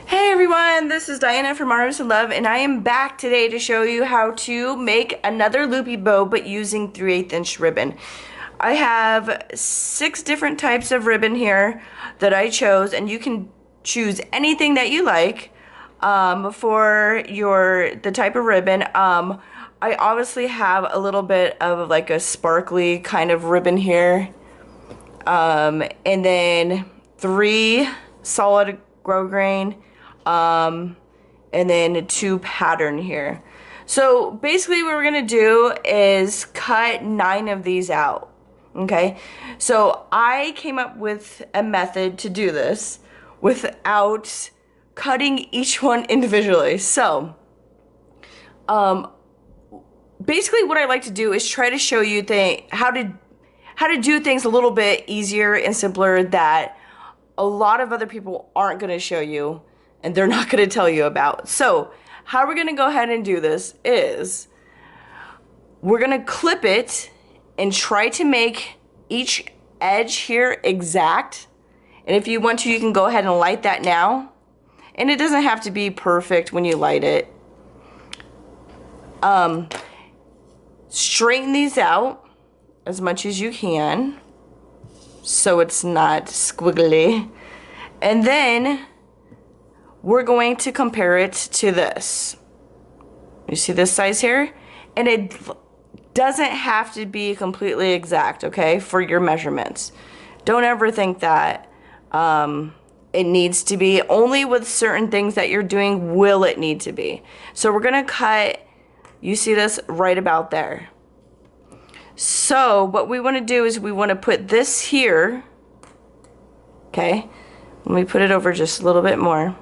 Hey everyone, this is Diana from Artemis of Love, and I am back today to show you how to make another loopy bow, but using 3/8 inch ribbon. I have 6 different types of ribbon here that I chose, and you can choose anything that you like for the type of ribbon. I obviously have a little bit of like a sparkly kind of ribbon here, and then 3 solid grosgrain, and then 2 pattern here. So basically what we're gonna do is cut 9 of these out. Okay, so I came up with a method to do this without cutting each one individually. So basically what I like to do is try to show you how to do things a little bit easier and simpler that a lot of other people aren't going to show you and they're not going to tell you about. So how we're going to go ahead and do this is we're going to clip it and try to make each edge here exact. And if you want to, you can go ahead and light that now. And it doesn't have to be perfect when you light it. Straighten these out as much as you can so it's not squiggly. And then we're going to compare it to this. You see this size here? And it doesn't have to be completely exact, okay, for your measurements. Don't ever think that it needs to be. Only with certain things that you're doing will it need to be. So we're gonna cut, you see this right about there. So what we want to do is we want to put this here, okay, let me put it over just a little bit more,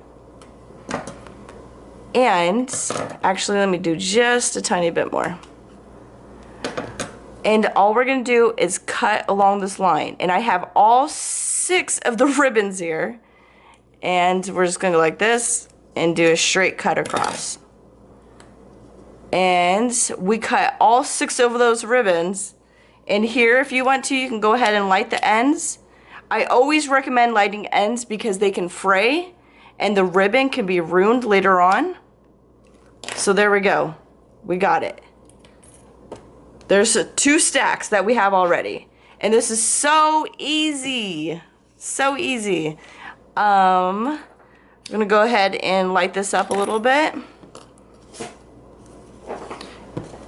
and actually let me do just a tiny bit more. And all we're going to do is cut along this line. And I have all 6 of the ribbons here. And we're just going to go like this and do a straight cut across. And we cut all 6 of those ribbons. And here, if you want to, you can go ahead and light the ends. I always recommend lighting ends because they can fray and the ribbon can be ruined later on. So there we go. We got it. There's 2 stacks that we have already. And this is so easy. So easy. I'm gonna go ahead and light this up a little bit.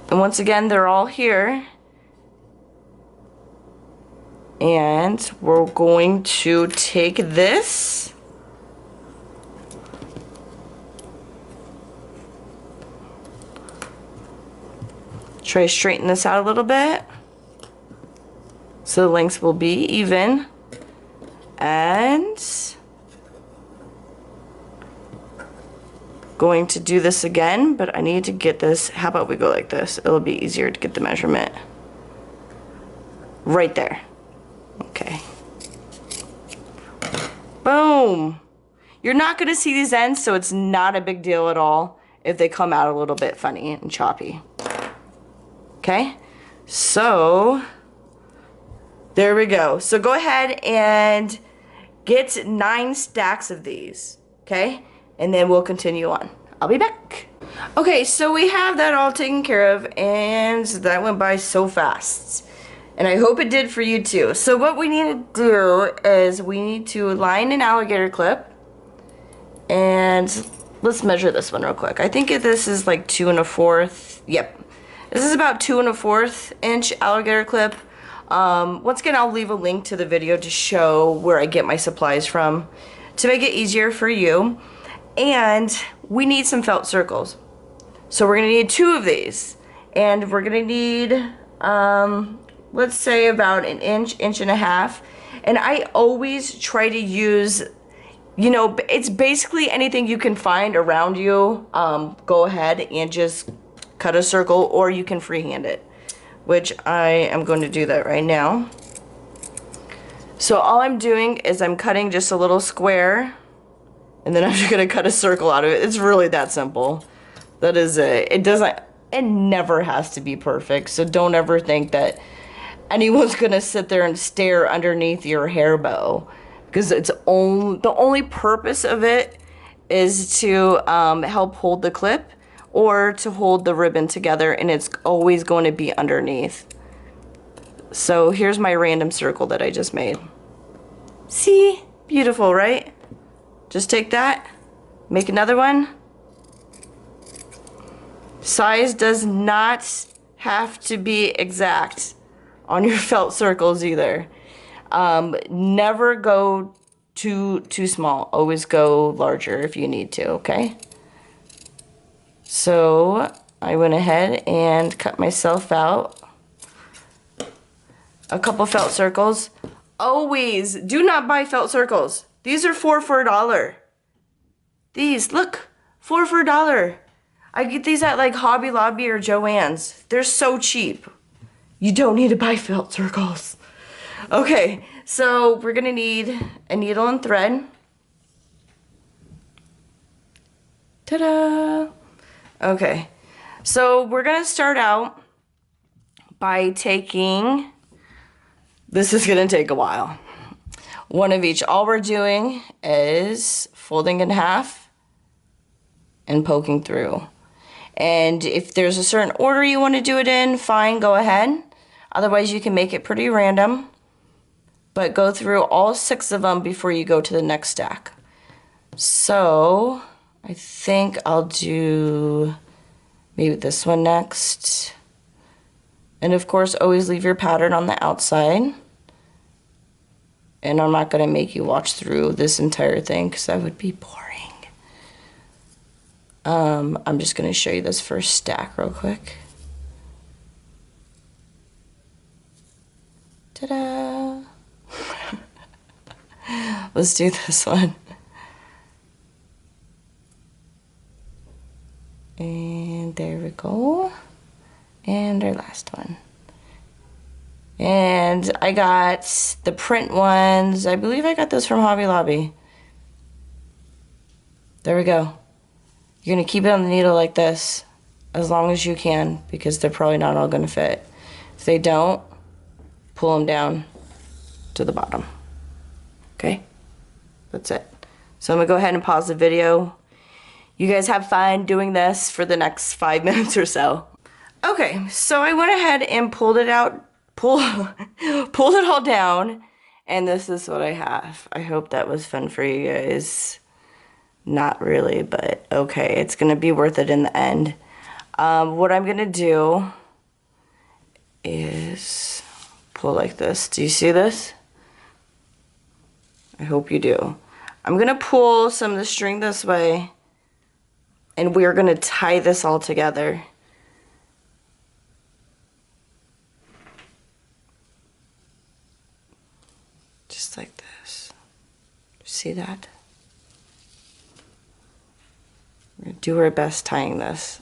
And once again, they're all here. And we're going to take this. Try to straighten this out a little bit so the lengths will be even. And going to do this again, but I need to get this. How about we go like this? It'll be easier to get the measurement. Right there. Okay. Boom. You're not going to see these ends, so it's not a big deal at all if they come out a little bit funny and choppy. Okay, so there we go. So go ahead and get 9 stacks of these, okay? And then we'll continue on. I'll be back. Okay, so we have that all taken care of, and that went by so fast. And I hope it did for you too. So what we need to do is we need to line an alligator clip, and let's measure this one real quick. I think this is like 2 1/4. Yep. This is about 2 1/4 inch alligator clip. Once again, I'll leave a link to the video to show where I get my supplies from to make it easier for you. And we need some felt circles. So we're gonna need 2 of these. And we're gonna need, let's say about 1 inch, 1.5 inches. And I always try to use, you know, it's basically anything you can find around you. Go ahead and just cut a circle, or you can freehand it, which I am going to do that right now. So all I'm doing is I'm cutting just a little square, and then I'm just going to cut a circle out of it. It's really that simple. That is it. It never has to be perfect, so don't ever think that anyone's gonna sit there and stare underneath your hair bow, because the only purpose of it is to help hold the clip or to hold the ribbon together, and it's always going to be underneath. So here's my random circle that I just made. See? Beautiful, right? Just take that, make another one. Size does not have to be exact on your felt circles either. Never go too small. Always go larger if you need to, okay? So I went ahead and cut myself out a couple felt circles. Always do not buy felt circles. These are 4 for $1. These, look, 4 for $1. I get these at like Hobby Lobby or Joann's. They're so cheap. You don't need to buy felt circles. Okay, so we're gonna need a needle and thread. Ta-da! Okay, so we're gonna start out by taking, this is gonna take a while, one of each. All we're doing is folding in half and poking through. And if there's a certain order you want to do it in, fine, go ahead. Otherwise, you can make it pretty random. But go through all 6 of them before you go to the next stack. So, I think I'll do maybe this one next. And of course, always leave your pattern on the outside. And I'm not going to make you watch through this entire thing because that would be boring. I'm just going to show you this first stack real quick. Ta-da! Let's do this one. And there we go. And our last one. And I got the print ones. I believe I got those from Hobby Lobby. There we go. You're going to keep it on the needle like this as long as you can because they're probably not all going to fit. If they don't, pull them down to the bottom. Okay? That's it. So I'm going to go ahead and pause the video. You guys have fun doing this for the next 5 minutes or so. Okay, so I went ahead and pulled it out, pulled it all down, and this is what I have. I hope that was fun for you guys. Not really, but okay, it's gonna be worth it in the end. What I'm gonna do is pull like this. Do you see this? I hope you do. I'm gonna pull some of the string this way, and we're gonna tie this all together. Just like this. See that? We're gonna do our best tying this.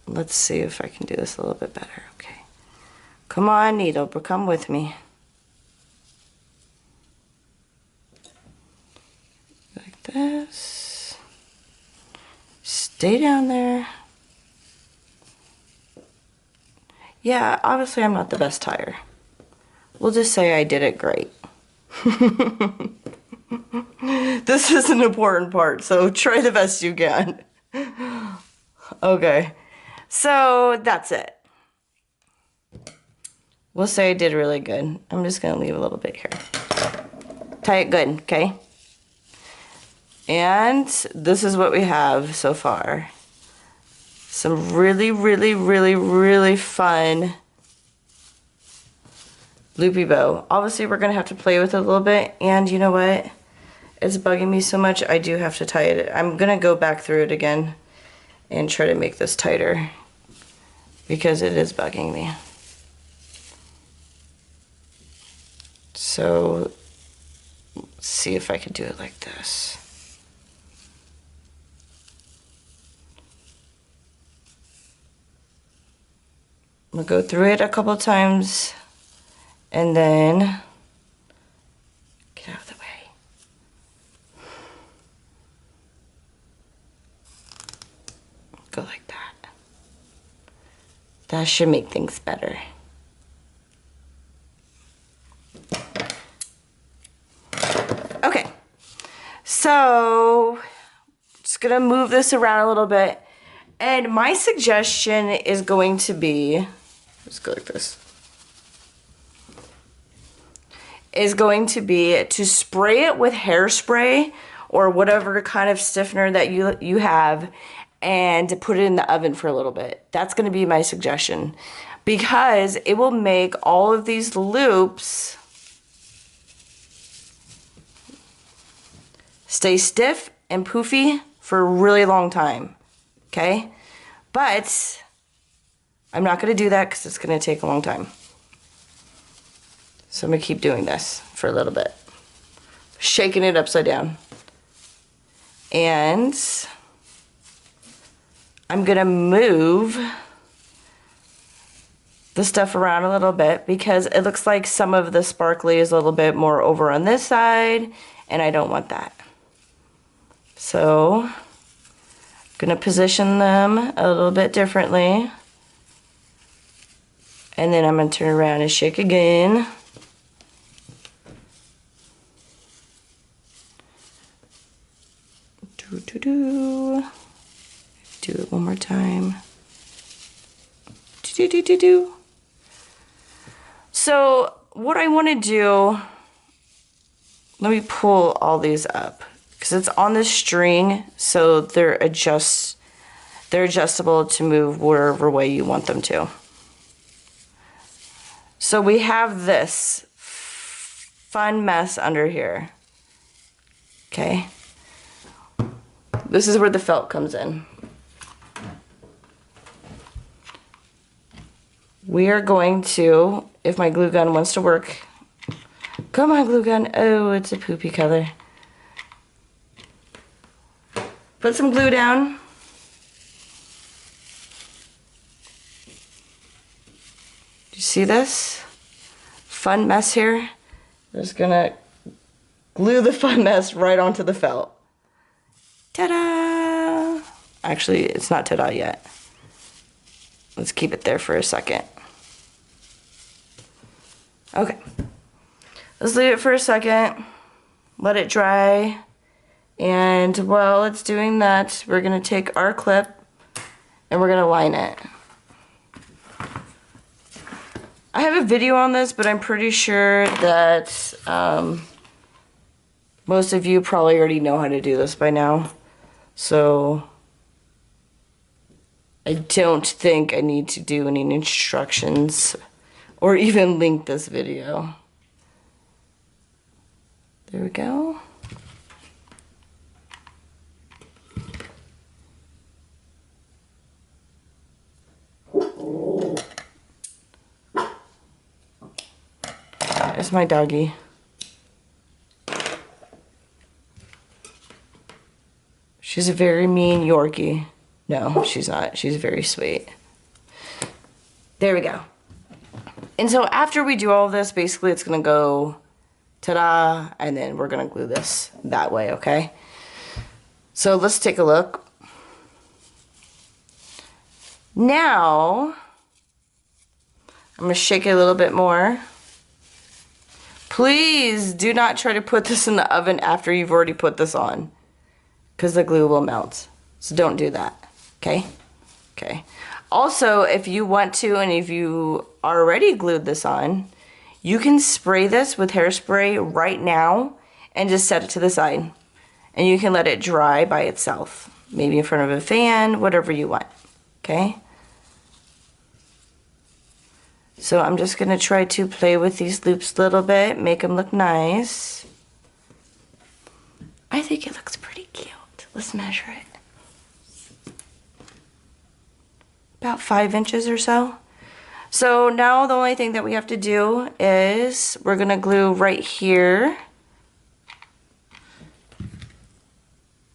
Let's see if I can do this a little bit better. Okay. Come on, needle, but come with me. Like this. Stay down there. Yeah, obviously I'm not the best tyer. We'll just say I did it great. This is an important part, so try the best you can. Okay, so that's it. We'll say I did really good. I'm just gonna leave a little bit here. Tie it good, okay? And this is what we have so far. Some really, really, really, really fun loopy bow. Obviously, we're gonna have to play with it a little bit, and you know what? It's bugging me so much, I do have to tie it. I'm gonna go back through it again and try to make this tighter because it is bugging me. So, let's see if I can do it like this. I'm gonna go through it a couple times and then get out of the way. Go like that. That should make things better. So, just gonna move this around a little bit. And my suggestion is going to be, let's go like this, is going to be to spray it with hairspray or whatever kind of stiffener that you have, and to put it in the oven for a little bit. That's gonna be my suggestion, because it will make all of these loops stay stiff and poofy for a really long time, okay? But I'm not gonna do that because it's gonna take a long time. So I'm gonna keep doing this for a little bit. Shaking it upside down. And I'm gonna move the stuff around a little bit because it looks like some of the sparkly is a little bit more over on this side, and I don't want that. So I'm gonna position them a little bit differently. And then I'm gonna turn around and shake again. Do it one more time. Do. So what I want to do, let me pull all these up because it's on this string, so they're adjustable to move wherever way you want them to. So we have this fun mess under here. Okay. This is where the felt comes in. We are going to, if my glue gun wants to work, come on glue gun, oh, it's a poopy color. Put some glue down. Do you see this? Fun mess here. I'm just gonna glue the fun mess right onto the felt. Ta-da! Actually, it's not ta-da yet. Let's keep it there for a second. Okay. Let's leave it for a second. Let it dry. And while it's doing that, we're gonna take our clip and we're gonna line it. I have a video on this, but I'm pretty sure that most of you probably already know how to do this by now. So I don't think I need to do any instructions or even link this video. There we go. There's my doggy. She's a very mean Yorkie. No, she's not. She's very sweet. There we go. And so after we do all of this, basically it's gonna go ta-da, and then we're gonna glue this that way, okay? So let's take a look. Now, I'm gonna shake it a little bit more. Please do not try to put this in the oven after you've already put this on, because the glue will melt. So don't do that, okay? Okay. Also, if you want to, and if you already glued this on, you can spray this with hairspray right now and just set it to the side. And you can let it dry by itself. Maybe in front of a fan, whatever you want, okay? So I'm just gonna try to play with these loops a little bit, make them look nice. I think it looks pretty cute. Let's measure it. About 5 inches or so. So now the only thing that we have to do is we're gonna glue right here.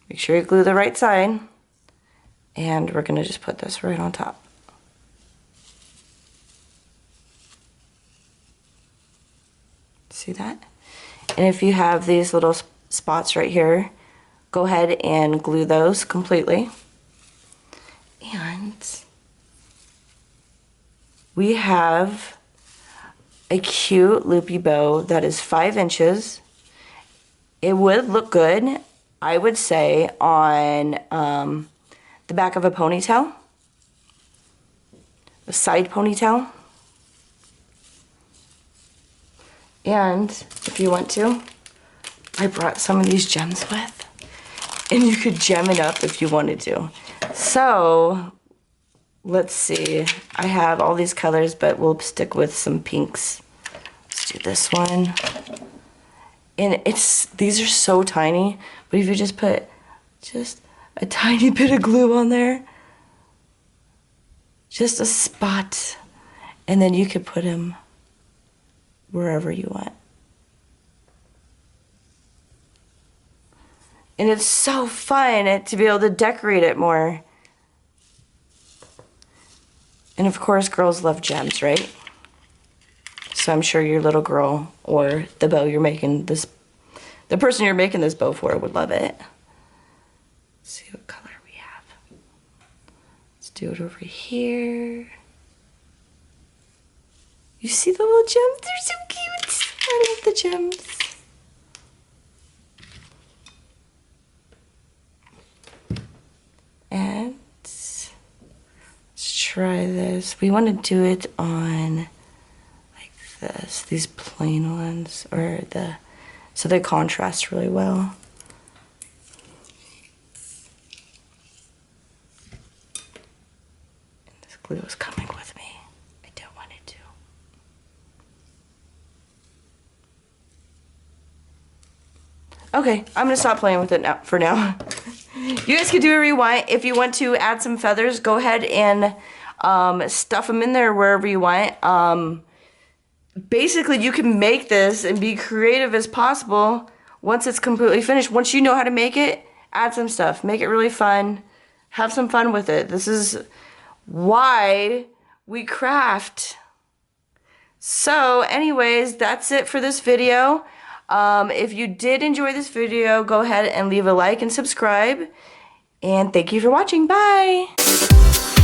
Make sure you glue the right side. And we're gonna just put this right on top. See that? And if you have these little spots right here, go ahead and glue those completely. And we have a cute loopy bow that is 5 inches. It would look good I would say on the back of a ponytail, a side ponytail, and if you want to, I brought some of these gems with, and you could gem it up if you wanted to. So let's see, I have all these colors, but we'll stick with some pinks. Let's do this one. And these are so tiny, but if you just put just a tiny bit of glue on there, just a spot, and then you could put them wherever you want. And it's so fun to be able to decorate it more. And of course, girls love gems, right? So I'm sure your little girl or the bow you're making this, the person you're making this bow for would love it. Let's see what color we have. Let's do it over here. You see the little gems? They're so cute. I love the gems. And let's try this. We want to do it on this, these plain ones, or so they contrast really well. And this glue is coming with me. I don't want it to. Okay, I'm gonna stop playing with it now for now. You guys can do whatever you want. If you want to add some feathers, go ahead and stuff them in there wherever you want. Basically, you can make this and be creative as possible once it's completely finished. Once you know how to make it, add some stuff. Make it really fun. Have some fun with it. This is why we craft. So anyways, that's it for this video. If you did enjoy this video, go ahead and leave a like and subscribe. And thank you for watching. Bye!